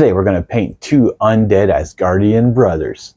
Today we're going to paint two undead Asgardian brothers.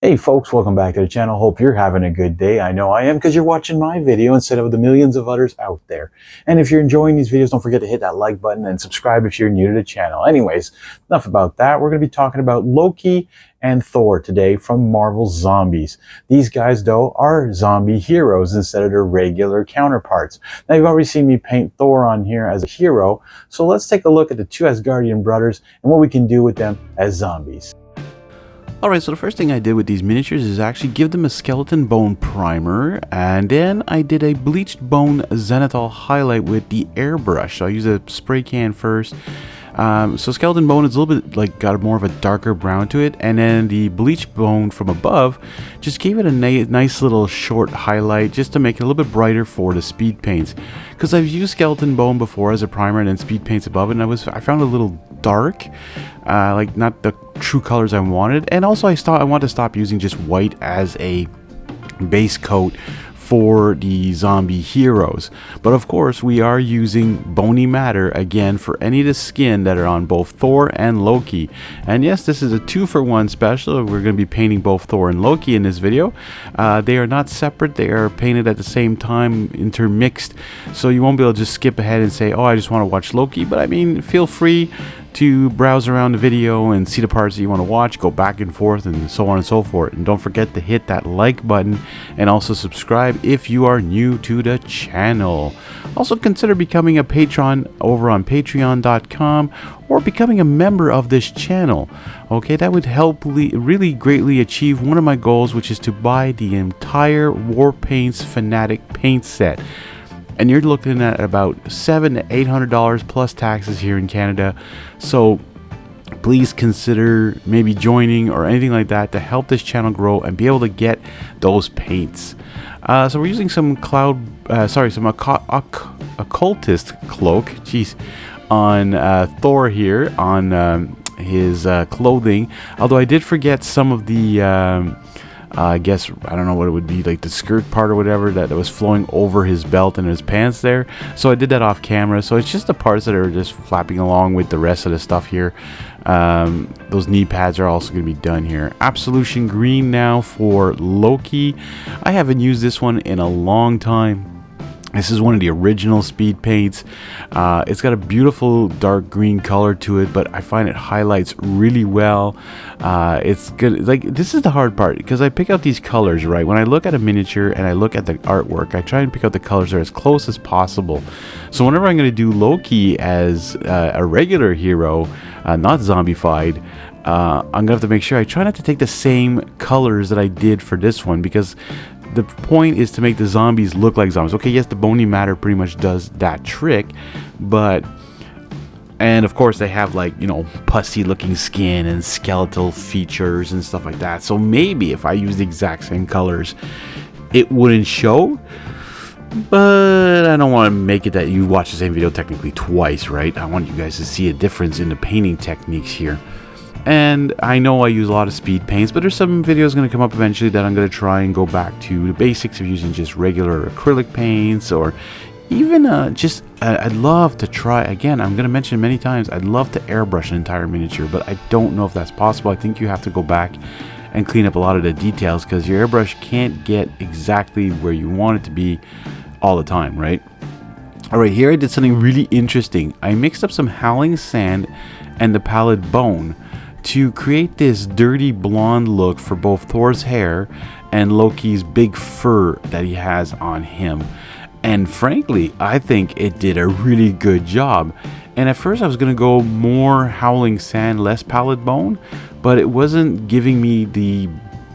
Hey folks, welcome back to the channel. Hope you're having a good day. I know I am, because you're watching my video instead of the millions of others out there. And if you're enjoying these videos, don't forget to hit that like button and subscribe if you're new to the channel. Anyways, enough about that. We're going to be talking about Loki and Thor today from Marvel's Zombies. These guys, though, are zombie heroes instead of their regular counterparts. Now, you've already seen me paint Thor on here as a hero, so let's take a look at the two Asgardian brothers and what we can do with them as zombies. Alright, so the first thing I did with these miniatures is actually give them a skeleton bone primer, and then I did a bleached bone zenithal highlight with the airbrush. So I used a spray can first. So skeleton bone is a little bit like got more of a darker brown to it, and then the bleached bone from above just gave it a nice little short highlight just to make it a little bit brighter for the speed paints. Because I've used skeleton bone before as a primer and then speed paints above it, and I found it a little dark, like not the true colors I wanted. And also I want to stop using just white as a base coat for the zombie heroes. But of course we are using Bony Matter again for any of the skin that are on both Thor and Loki. And yes, this is a 2-for-1 special. We're going to be painting both Thor and Loki in this video. They are not separate, they are painted at the same time, intermixed, so you won't be able to just skip ahead and say, oh, I just want to watch Loki. But I mean, feel free to browse around the video and see the parts that you want to watch, go back and forth, and so on and so forth. And don't forget to hit that like button and also subscribe if you are new to the channel. Also consider becoming a patron over on patreon.com or becoming a member of this channel. Okay, that would help really greatly achieve one of my goals, which is to buy the entire War Paints Fanatic paint set. And you're looking at about $700 to $800 plus taxes here in Canada. So please consider maybe joining or anything like that to help this channel grow and be able to get those paints. So we're using some Occultist Cloak, on Thor here on his clothing. Although I did forget some of the I guess, I don't know what it would be, like the skirt part or whatever that was flowing over his belt and his pants there. So I did that off camera. So it's just the parts that are just flapping along with the rest of the stuff here. Those knee pads are also going to be done here. Absolution Green now for Loki. I haven't used this one in a long time. This is one of the original speed paints. It's got a beautiful dark green color to it, but I find it highlights really well. It's good. Like, this is the hard part, because I pick out these colors, right? When I look at a miniature and I look at the artwork, I try and pick out the colors that are as close as possible. So whenever I'm going to do Loki as a regular hero, not zombified, I'm going to have to make sure I try not to take the same colors that I did for this one, because the point is to make the zombies look like zombies. Okay, yes, the Bony Matter pretty much does that trick, but, and of course they have, like, you know, pussy looking skin and skeletal features and stuff like that. So maybe if I use the exact same colors, it wouldn't show. But I don't want to make it that you watch the same video technically twice, right? I want you guys to see a difference in the painting techniques here. And I know I use a lot of speed paints, but there's some videos going to come up eventually that I'm going to try and go back to the basics of using just regular acrylic paints, or even I'd love to try, again, I'm going to mention it many times, I'd love to airbrush an entire miniature, but I don't know if that's possible. I think you have to go back and clean up a lot of the details, because your airbrush can't get exactly where you want it to be all the time, right? Alright, here I did something really interesting. I mixed up some Howling Sand and the Pallid Bone to create this dirty blonde look for both Thor's hair and Loki's big fur that he has on him. And frankly, I think it did a really good job. And at first I was going to go more Howling Sand, less Pallid Bone, but it wasn't giving me the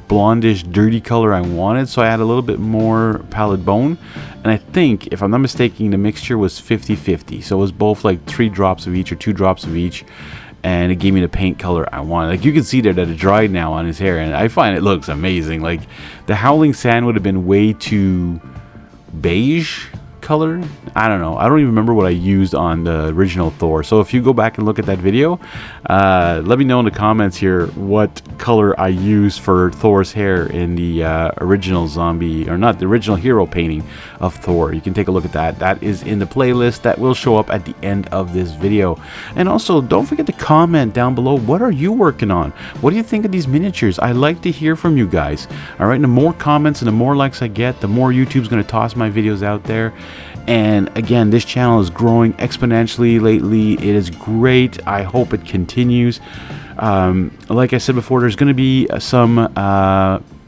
blondish dirty color I wanted, so I added a little bit more Pallid Bone. And I think, if I'm not mistaken, the mixture was 50-50, so it was both like 3 drops of each or 2 drops of each, and it gave me the paint color I wanted. Like, you can see there that it dried now on his hair, and I find it looks amazing. Like, the Howling Sand would have been way too beige color, I don't know. I don't even remember what I used on the original Thor. So if you go back and look at that video, let me know in the comments here what color I used for Thor's hair in the original zombie, or not the original hero painting of Thor. You can take a look at that. That is in the playlist that will show up at the end of this video. And also, don't forget to comment down below, what are you working on? What do you think of these miniatures? I like to hear from you guys. All right, and the more comments and the more likes I get, the more YouTube's going to toss my videos out there. And again, this channel is growing exponentially lately. It is great. I hope it continues. Like I said before, there's going to be some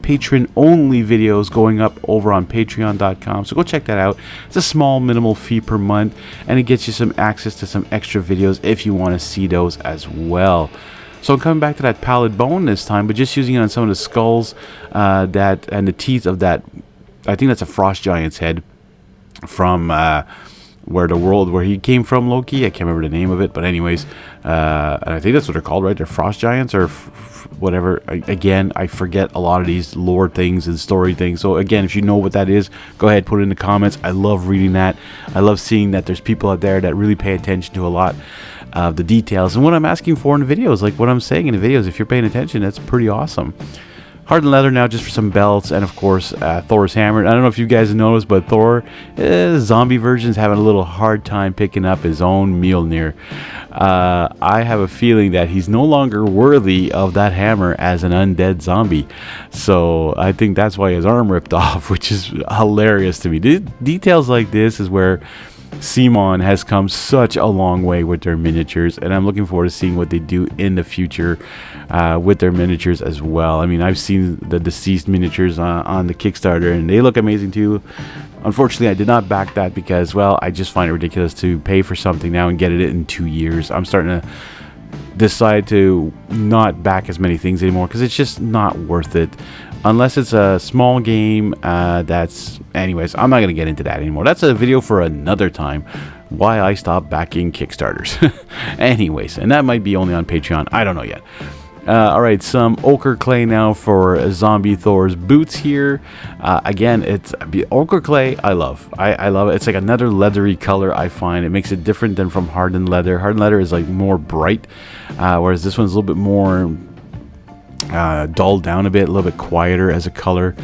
patron only videos going up over on patreon.com, so go check that out. It's a small minimal fee per month, and it gets you some access to some extra videos if you want to see those as well. So I'm coming back to that Pallid Bone this time, but just using it on some of the skulls and the teeth of that. I think that's a frost giant's head from where he came from, Loki. I can't remember the name of it, but anyways, and I think that's what they're called, right? They're frost giants or whatever. Again, I forget a lot of these lore things and story things. So again, if you know what that is, go ahead, put it in the comments. I love reading that. I love seeing that there's people out there that really pay attention to a lot of the details and what I'm asking for in the videos, like what I'm saying in the videos. If you're paying attention, that's pretty awesome. Hardened leather now just for some belts, and of course Thor's hammer. I don't know if you guys noticed, but Thor, zombie version's having a little hard time picking up his own Mjolnir. I have a feeling that he's no longer worthy of that hammer as an undead zombie. So I think that's why his arm ripped off, which is hilarious to me. Details like this is where Simon has come such a long way with their miniatures, and I'm looking forward to seeing what they do in the future with their miniatures as well. I mean, I've seen the deceased miniatures on the Kickstarter, and they look amazing too. Unfortunately, I did not back that because, well, I just find it ridiculous to pay for something now and get it in 2 years. I'm starting to decide to not back as many things anymore because it's just not worth it. Unless it's a small game, anyways, I'm not going to get into that anymore. That's a video for another time, why I stopped backing Kickstarters. Anyways, and that might be only on Patreon. I don't know yet. Alright, some Ochre Clay now for Zombie Thor's boots here. Again, it's Ochre Clay. I love it. It's like another leathery color, I find. It makes it different than from Hardened Leather. Hardened Leather is like more bright, whereas this one's a little bit more dulled down a bit, a little bit quieter as a color.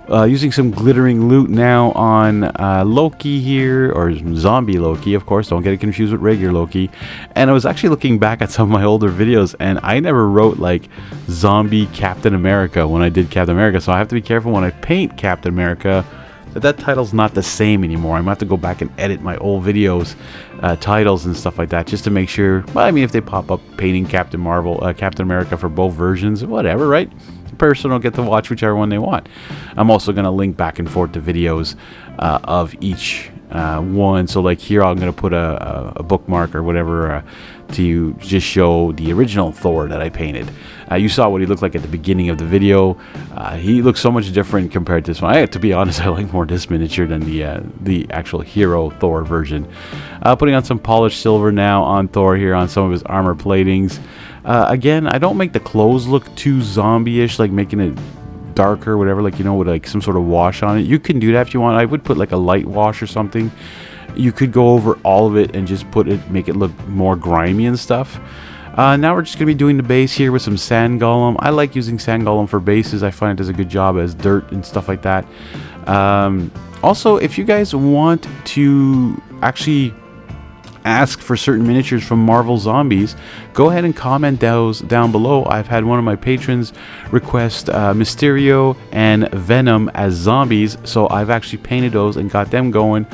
Using some glittering loot now on Loki here, or zombie Loki, of course, don't get it confused with regular Loki. And I was actually looking back at some of my older videos, and I never wrote like zombie Captain America when I did Captain America, so I have to be careful when I paint Captain America that title's not the same anymore. I'm gonna have to go back and edit my old videos, titles and stuff like that, just to make sure. Well, I mean, if they pop up painting Captain America for both versions, whatever, right? The person will get to watch whichever one they want. I'm also gonna link back and forth to videos of each one. So like here, I'm gonna put a bookmark or whatever to just show the original Thor that I painted. You saw what he looked like at the beginning of the video. He looks so much different compared to this one. To be honest, I like more this miniature than the actual hero Thor version. Putting on some polished silver now on Thor here on some of his armor platings. Again, I don't make the clothes look too zombie-ish, like making it darker, whatever, like, you know, with like some sort of wash on it. You can do that if you want. I would put like a light wash or something. You could go over all of it and just make it look more grimy and stuff. Now we're just going to be doing the base here with some Sand Golem. I like using Sand Golem for bases. I find it does a good job as dirt and stuff like that. Also, if you guys want to actually ask for certain miniatures from Marvel Zombies, go ahead and comment those down below. I've had one of my patrons request Mysterio and Venom as zombies, so I've actually painted those and got them going.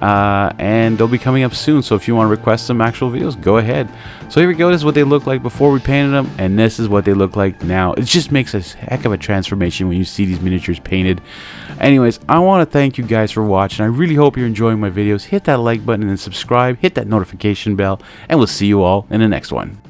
And they'll be coming up soon, so if you want to request some actual videos, go ahead. So here we go. This is what they look like before we painted them, and this is what they look like now. It just makes a heck of a transformation when you see these miniatures painted. Anyways, I want to thank you guys for watching. I really hope you're enjoying my videos. Hit that like button and subscribe, hit that notification bell, and we'll see you all in the next one.